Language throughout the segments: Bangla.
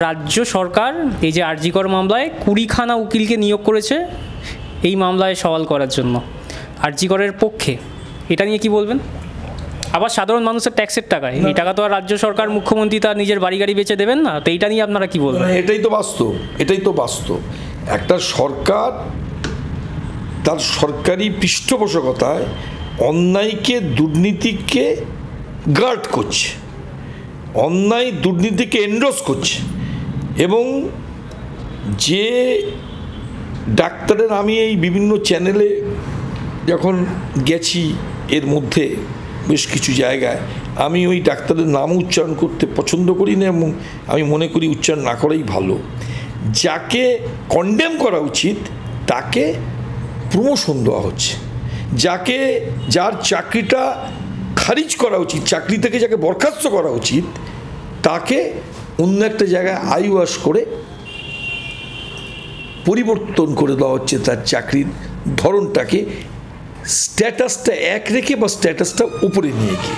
রাজ্য সরকার এই যে আরজি কর মামলায় 20খানা উকিলকে নিয়োগ করেছে এই মামলায় সওয়াল করার জন্য আরজি করের পক্ষে, এটা নিয়ে কি বলবেন? আবার সাধারণ মানুষের ট্যাক্সের টাকায়, এই টাকা তো আর রাজ্য সরকার মুখ্যমন্ত্রী তার নিজের বাড়ি গাড়ি বেচে দেবেন না, তো এইটা নিয়ে আপনারা কি বলবেন? এটাই তো বাস্তব। একটা সরকার তার সরকারি পৃষ্ঠপোষকতায় অন্যায়কে দুর্নীতিকে গার্ড করছে, অন্যায় দুর্নীতিকে এন্ডোর্স করছে। এবং যে ডাক্তারের, আমি এই বিভিন্ন চ্যানেলে যখন গেছি এর মধ্যে বেশ কিছু জায়গায়, আমি ওই ডাক্তারের নাম উচ্চারণ করতে পছন্দ করি না এবং আমি মনে করি উচ্চারণ না করাই ভালো। যাকে কন্ডেম করা উচিত তাকে প্রমোশন দেওয়া হচ্ছে, যার চাকরিটা খারিজ করা উচিত, চাকরি থেকে যাকে বরখাস্ত করা উচিত তাকে অন্য একটা জায়গায় আইওয়াস করে পরিবর্তন করে দেওয়া হচ্ছে, তার চাকরির ধরনটাকে স্ট্যাটাসটা এক রেখে বা স্ট্যাটাসটা উপরে নিয়ে গিয়ে।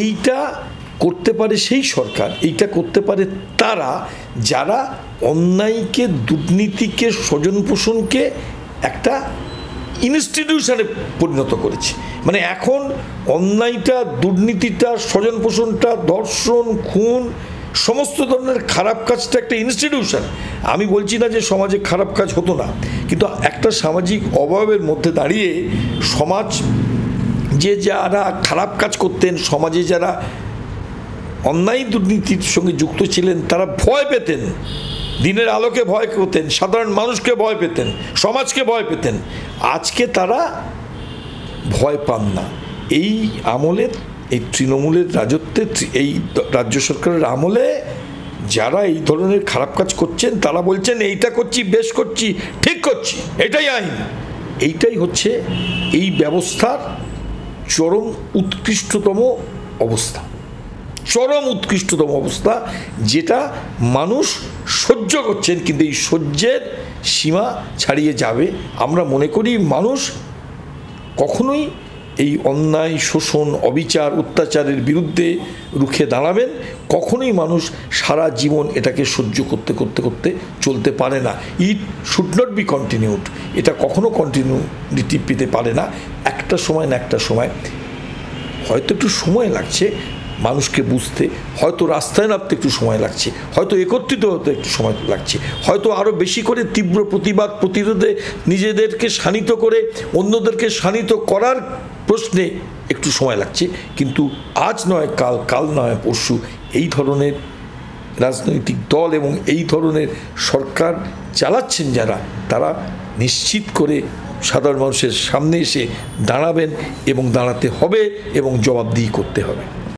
এইটা করতে পারে সেই সরকার, এইটা করতে পারে তারা যারা অন্যায়কে, দুর্নীতিকে, স্বজনপোষণকে একটা ইনস্টিটিউশনে পরিণত করেছে। মানে এখন অন্যায়টা, দুর্নীতিটা, স্বজনপোষণটা, ধর্ষণ, খুন, সমস্ত ধরনের খারাপ কাজটা একটা ইনস্টিটিউশন। আমি বলছি না যে সমাজে খারাপ কাজ হতো না, কিন্তু একটা সামাজিক অভাবের মধ্যে দাঁড়িয়ে সমাজ যে যারা খারাপ কাজ করতেন, সমাজে যারা অন্যায় দুর্নীতির সঙ্গে যুক্ত ছিলেন তারা ভয় পেতেন, দিনের আলোকে ভয় পেতেন, সাধারণ মানুষকে ভয় পেতেন, সমাজকে ভয় পেতেন। আজকে তারা ভয় পান না। এই আমলের, এই তৃণমূলের রাজত্বে, এই রাজ্য সরকারের আমলে যারা এই ধরনের খারাপ কাজ করছেন তারা বলছেন এইটা করছি, বেশ করছি, ঠিক করছি, এটাই আইন। এইটাই হচ্ছে এই ব্যবস্থার চরম উৎকৃষ্টতম অবস্থা, চরম উৎকৃষ্টতম অবস্থা, যেটা মানুষ সহ্য করছেন, কিন্তু এই সহ্যের সীমা ছাড়িয়ে যাবে। আমরা মনে করি মানুষ কখনোই এই অন্যায়, শোষণ, অবিচার, অত্যাচারের বিরুদ্ধে রুখে দাঁড়াবেন। কখনোই মানুষ সারা জীবন এটাকে সহ্য করতে করতে করতে চলতে পারে না। It should not be continued, এটা কখনো কন্টিনিউটি পেতে পারে না। একটা সময় না একটা সময় হয়তো একটু সময় লাগছে মানুষকে বুঝতে, হয়তো রাস্তায় নামতে একটু সময় লাগছে, হয়তো একত্রিত হতে একটু সময় লাগছে, হয়তো আরও বেশি করে তীব্র প্রতিবাদ প্রতিরোধে নিজেদেরকে শানিত করে অন্যদেরকে শানিত করার প্রশ্নে একটু সময় লাগছে। কিন্তু আজ নয় কাল, কাল নয় পরশু এই ধরনের রাজনৈতিক দল এবং এই ধরনের সরকার চালাচ্ছেন যারা, তারা নিশ্চিত করে সাধারণ মানুষের সামনে এসে দাঁড়াবেন এবং দাঁড়াতে হবে এবং জবাবদিহি করতে হবে।